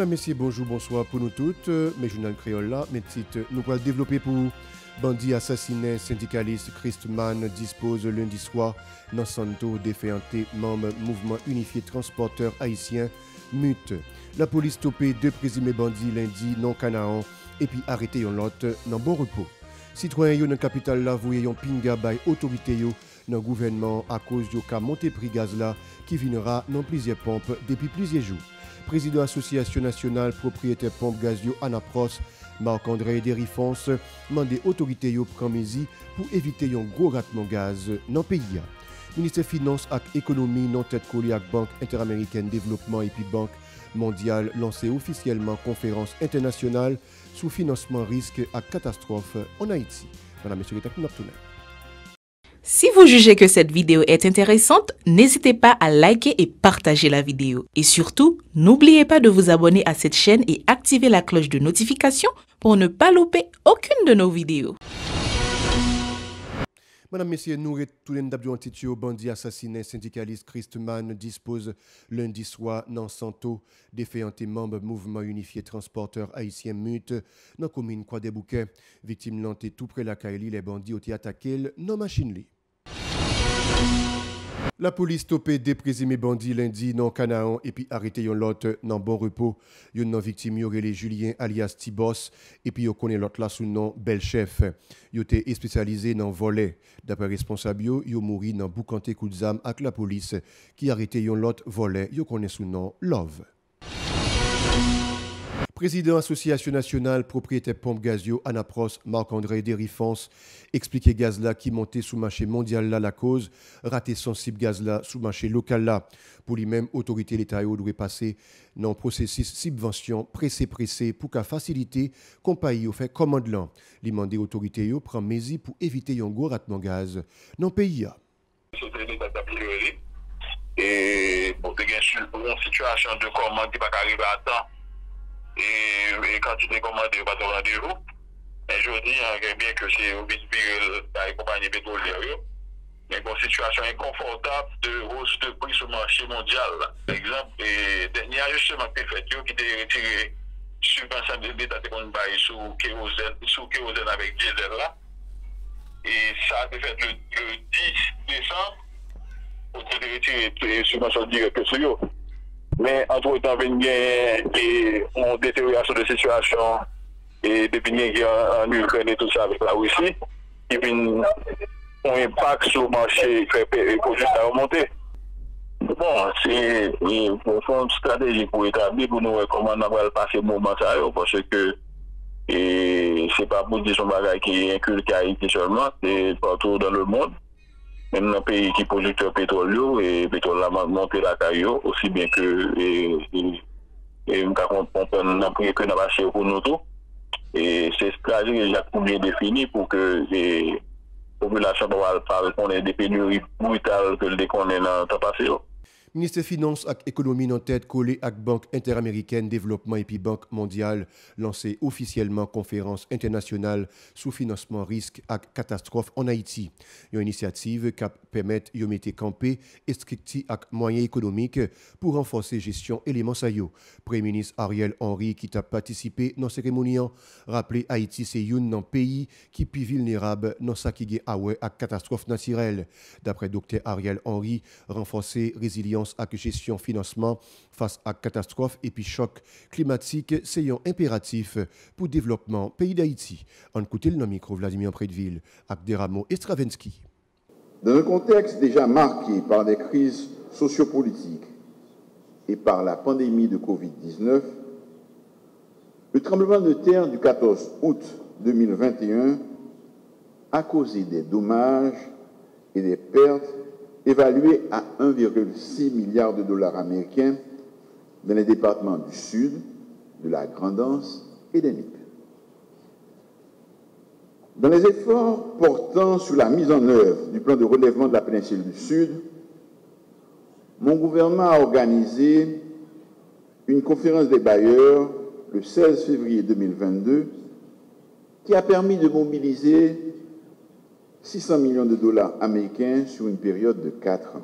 Madame, Messieurs, bonjour, bonsoir pour nous toutes. Mes journal créole là, mes titres, nous allons développer pour bandit assassiné syndicaliste Christman dispose lundi soir dans Santo déféanté membre mouvement unifié transporteur haïtien MUT. La police topé deux présumés bandits lundi non Canaan et puis arrêté un l'autre dans bon repos. Citoyens yo dans capitale là voyez yon pinga bay autorité yo dans gouvernement à cause du cas monté prix gaz là qui viendra dans plusieurs pompes depuis plusieurs jours. Président Association nationale propriétaire pompe gaz yo Anapros Marc-André Derifons mandé autorité yo prendre mesures pour éviter un gros ratement gaz dans le pays. Ministre Finance et Économie non tête collée avec Banque interaméricaine développement et puis Banque mondiale lancé officiellement conférence internationale sous financement risque à catastrophe en Haïti. Madame, Monsieur le Si vous jugez que cette vidéo est intéressante, n'hésitez pas à liker et partager la vidéo. Et surtout, n'oubliez pas de vous abonner à cette chaîne et activer la cloche de notification pour ne pas louper aucune de nos vidéos. Madame, Messieurs, nous retournons d'abord en bandit assassiné syndicaliste Christman dispose lundi soir dans Santo déféanté membre mouvement unifié transporteur haïtien MUT dans la commune Croix-des-Bouquets. Victime lantée tout près la Kaili, les bandits ont été attaqués dans machine. La police topé des présumés bandits lundi dans Canaan et puis arrêté yon l'autre dans bon repos. Yon nan victime yo relé Julien alias Tibos et puis yo connaît l'autre là sous nom Belchef. Yo té spécialisé dans volet. D'après responsable yo mouri dans boucanté coup de zam avec la police qui arrêté yon l'autre volet yo connaît sous nom Love. Président Association nationale propriétaire pompe gazio Anapros Marc-André Derifons expliqué gaz là qui montait sous marché mondial là la cause raté sensible gaz là sous marché local là pour lui-même autorité l'État doit passer dans processus subvention pressé pour qu'à faciliter compagnie au fait commande là li mandé autorité yo prend mesures pour éviter un gros ratement gaz dans pays et bon une situation de commande qui pas arriver à temps. Et quand tu t'es commandé, pas de rendez-vous. Et je dis bien que c'est au viril par les compagnies pétrolières. Mais une situation inconfortable de hausse de prix sur le marché mondial. Par exemple, le dernier ajustement qui est fait, qui a retiré subvention de l'État sous kérosène avec diesel là. Et ça a été fait le 10 décembre pour retirer les subventions directes sur eux. Mais entre-temps, il y a une détérioration de situation et depuis qu'il y a en Ukraine et tout ça avec la Russie, qui vient un impact sur le marché pour juste à remonter. Bon, c'est une stratégie pour établir pour nous comment on va passer le moment ça, parce que c'est pas pour dire son bagage qui est inculqué à Haïti seulement, c'est partout dans le monde. Même dans les pays qui producteurs pétrole et pétrole a monté la caille aussi bien que nous avons que nous avons pour nous tout. Et c'est ce stratégie déjà bien défini pour que les populations ne pas répondre des pénuries brutales que le connaît dans le temps passé. Ministre Finance et Économie en tête collé avec Banque interaméricaine développement et puis Banque mondiale lancé officiellement conférence internationale sous financement risque et catastrophe en Haïti. Une initiative qui permet de mettre campé et stricti avec moyens économiques pour renforcer gestion éléments saillants. Premier ministre Ariel Henry qui a participé dans la cérémonie rappelé Haïti c'est un pays qui plus vulnérable dans sa qui à catastrophe naturelle. D'après Dr Ariel Henry, renforcer résilience avec gestion financement face à catastrophes et puis choc climatique, c'est un impératif pour le développement pays d'Haïti. En écoutant le micro Vladimir Prédeville avec Deramo Estravensky. Dans un contexte déjà marqué par des crises sociopolitiques et par la pandémie de Covid-19, le tremblement de terre du 14 août 2021 a causé des dommages et des pertes évalué à 1,6 milliard de dollars américains dans les départements du Sud, de la Grand'Anse et des Nippes. Dans les efforts portant sur la mise en œuvre du plan de relèvement de la péninsule du Sud, mon gouvernement a organisé une conférence des bailleurs le 16 février 2022 qui a permis de mobiliser 600 millions de dollars américains sur une période de 4 ans.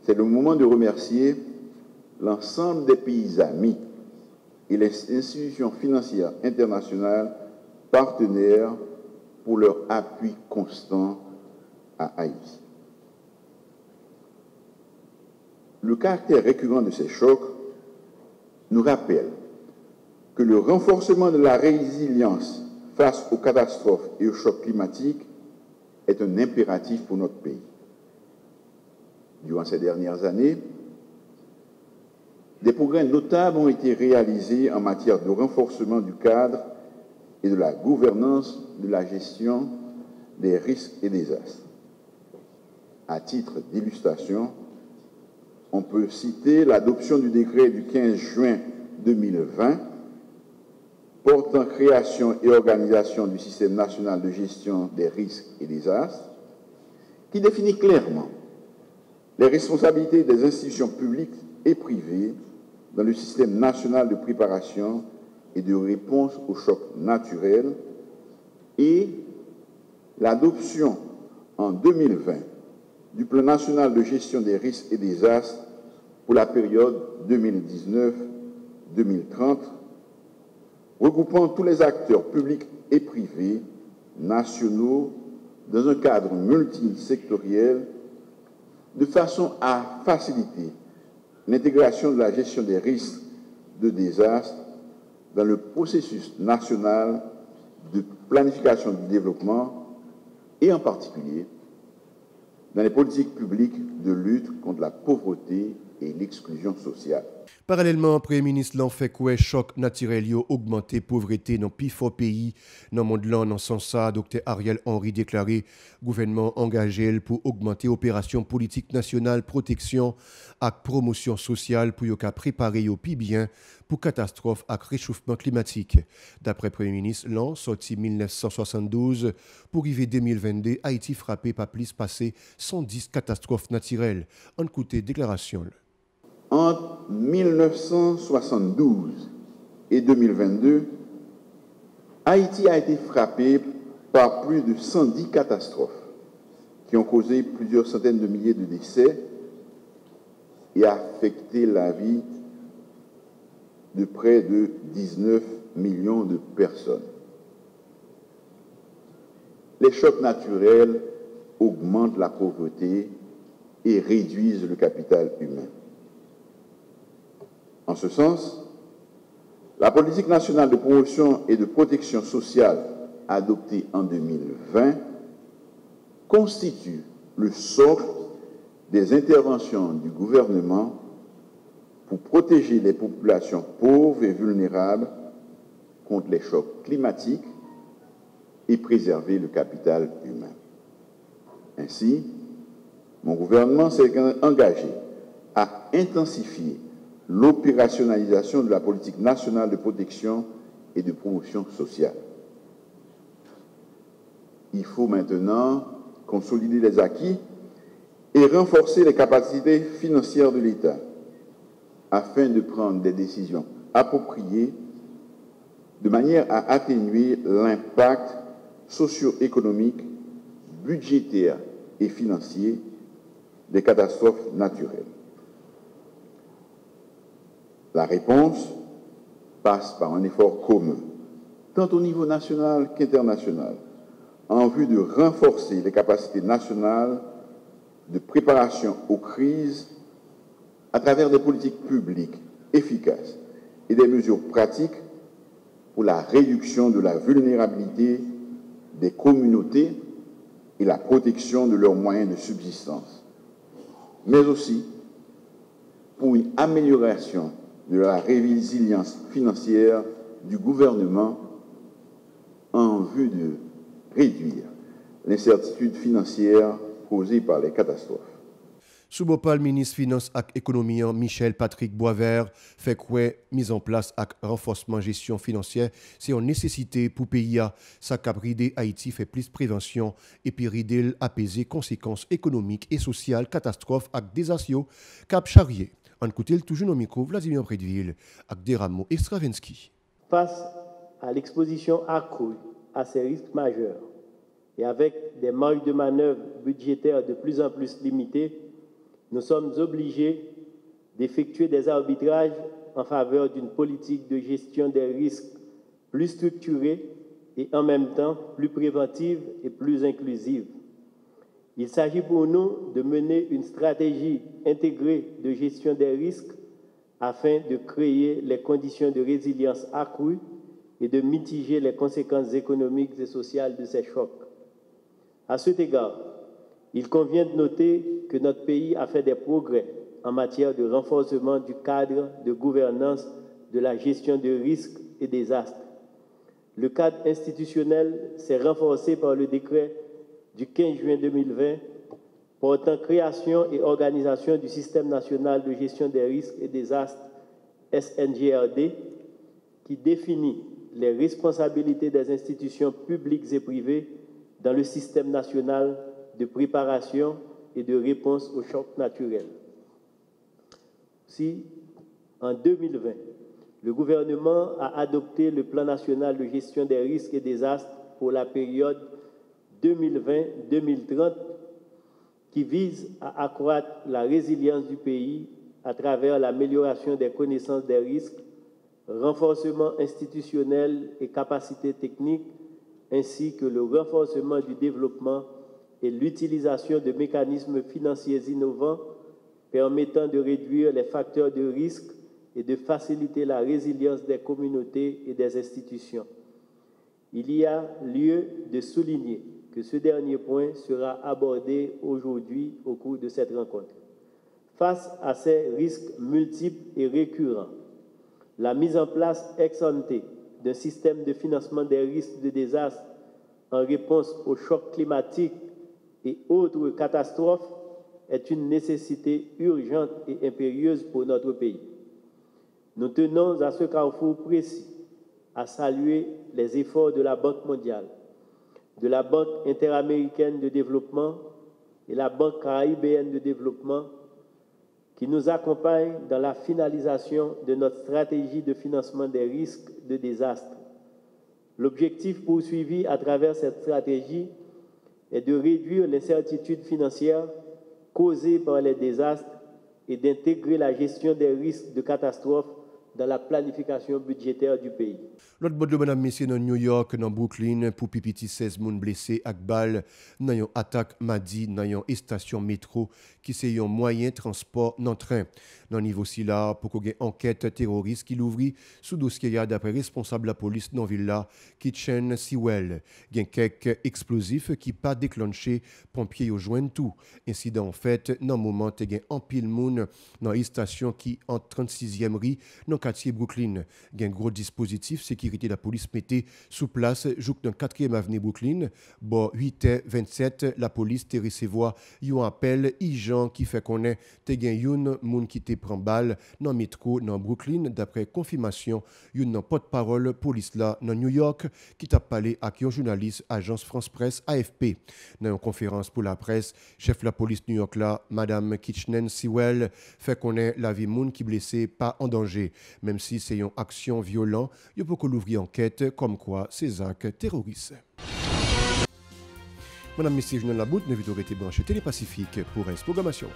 C'est le moment de remercier l'ensemble des pays amis et les institutions financières internationales partenaires pour leur appui constant à Haïti. Le caractère récurrent de ces chocs nous rappelle que le renforcement de la résilience face aux catastrophes et aux chocs climatiques est un impératif pour notre pays. Durant ces dernières années, des progrès notables ont été réalisés en matière de renforcement du cadre et de la gouvernance de la gestion des risques et désastres. À titre d'illustration, on peut citer l'adoption du décret du 15 juin 2020 portant création et organisation du système national de gestion des risques et désastres, qui définit clairement les responsabilités des institutions publiques et privées dans le système national de préparation et de réponse aux chocs naturels, et l'adoption en 2020 du plan national de gestion des risques et désastres pour la période 2019-2030, regroupant tous les acteurs publics et privés nationaux dans un cadre multisectoriel de façon à faciliter l'intégration de la gestion des risques de désastres dans le processus national de planification du développement et en particulier dans les politiques publiques de lutte contre la pauvreté et l'exclusion sociale. Parallèlement, le Premier ministre l'en fait quoi choc naturel yo augmenter pauvreté dans plus fort pays dans le monde là dans sens ça Dr Ariel Henry déclaré gouvernement engagé pour augmenter opération politique nationale protection et promotion sociale pour yo préparer yo pi bien pour catastrophe et réchauffement climatique. D'après Premier ministre l'an sorti 1972 pour arriver 2022 Haïti frappé par plus passé 110 catastrophes naturelles. En côté déclaration. Entre 1972 et 2022, Haïti a été frappé par plus de 110 catastrophes qui ont causé plusieurs centaines de milliers de décès et affecté la vie de près de 19 millions de personnes. Les chocs naturels augmentent la pauvreté et réduisent le capital humain. En ce sens, la politique nationale de promotion et de protection sociale adoptée en 2020 constitue le socle des interventions du gouvernement pour protéger les populations pauvres et vulnérables contre les chocs climatiques et préserver le capital humain. Ainsi, mon gouvernement s'est engagé à intensifier l'opérationnalisation de la politique nationale de protection et de promotion sociale. Il faut maintenant consolider les acquis et renforcer les capacités financières de l'État afin de prendre des décisions appropriées de manière à atténuer l'impact socio-économique, budgétaire et financier des catastrophes naturelles. La réponse passe par un effort commun, tant au niveau national qu'international, en vue de renforcer les capacités nationales de préparation aux crises à travers des politiques publiques efficaces et des mesures pratiques pour la réduction de la vulnérabilité des communautés et la protection de leurs moyens de subsistance, mais aussi pour une amélioration de la résilience financière du gouvernement en vue de réduire l'incertitude financière causée par les catastrophes. Sous le ministre Finance et Économie Michel Patrick Boisvert fait quoi mise en place avec renforcement gestion financière, c'est une nécessité pour pays à sa cabride Haïti fait plus prévention et puis rider apaiser conséquences économiques et sociales catastrophes avec des assos cap charrier. En écoutant toujours au micro Vladimir Prédeville avec des rameaux Stravinsky. Face à l'exposition accrue à ces risques majeurs et avec des marges de manœuvre budgétaires de plus en plus limitées, nous sommes obligés d'effectuer des arbitrages en faveur d'une politique de gestion des risques plus structurée et en même temps plus préventive et plus inclusive. Il s'agit pour nous de mener une stratégie intégrée de gestion des risques afin de créer les conditions de résilience accrue et de mitiger les conséquences économiques et sociales de ces chocs. À cet égard, il convient de noter que notre pays a fait des progrès en matière de renforcement du cadre de gouvernance de la gestion de risques et désastres. Le cadre institutionnel s'est renforcé par le décret du 15 juin 2020 portant création et organisation du Système national de gestion des risques et désastres, SNGRD, qui définit les responsabilités des institutions publiques et privées dans le système national de préparation et de réponse aux chocs naturels. Si, en 2020, le gouvernement a adopté le Plan national de gestion des risques et désastres pour la période 2020-2030 qui vise à accroître la résilience du pays à travers l'amélioration des connaissances des risques, renforcement institutionnel et capacités techniques, ainsi que le renforcement du développement et l'utilisation de mécanismes financiers innovants permettant de réduire les facteurs de risque et de faciliter la résilience des communautés et des institutions. Il y a lieu de souligner que ce dernier point sera abordé aujourd'hui au cours de cette rencontre. Face à ces risques multiples et récurrents, la mise en place ex ante d'un système de financement des risques de désastre en réponse aux chocs climatiques et autres catastrophes est une nécessité urgente et impérieuse pour notre pays. Nous tenons à ce carrefour précis à saluer les efforts de la Banque mondiale, de la Banque interaméricaine de développement et la Banque caribéenne de développement qui nous accompagnent dans la finalisation de notre stratégie de financement des risques de désastre. L'objectif poursuivi à travers cette stratégie est de réduire l'incertitude financière causée par les désastres et d'intégrer la gestion des risques de catastrophes dans la planification budgétaire du pays. L'autre bout de madame messieurs dans New York, dans Brooklyn, pour pipiti 16 moun blessés ak bal dans une attaque mardi dans une station métro qui c'est un moyen de transport dans train. Dans niveau si là pour qu'on ait enquête terroriste qui l'ouvrit sous dossier d'après responsable de la police dans ville là Kitchen Sewell. Gen quelques explosifs qui pas déclenché pompiers yo joindre tout. Incident en fait dans moment te gen en pile moun dans une station qui en 36e rue dans quartier Brooklyn. Gen gros dispositif sécurité la police mettait sous place jouk dans 4e avenue Brooklyn. Bon 8h27 la police te recevoir un appel Ijan qui fait connaître te gen youn moun qui te prend balle dans métro dans Brooklyn d'après confirmation youn porte-parole police là dans New York qui t'a parlé à un journaliste agence France Presse AFP. Dans une conférence pour la presse, chef de la police New York là madame Kitchen Sewell fait connaître la vie moun qui blessé pas en danger même si c'est une action violente, il faut qu'on l'ouvre enquête comme quoi ces actes terroristes. Madame, Messieurs, Journal La Boute, ne vous été branché Télépacifique pour une programmation.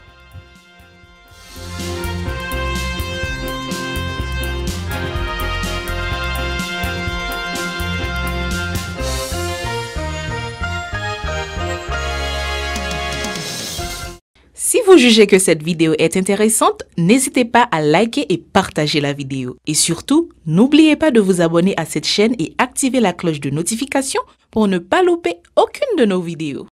Si vous jugez que cette vidéo est intéressante, n'hésitez pas à liker et partager la vidéo. Et surtout, n'oubliez pas de vous abonner à cette chaîne et activer la cloche de notification pour ne pas louper aucune de nos vidéos.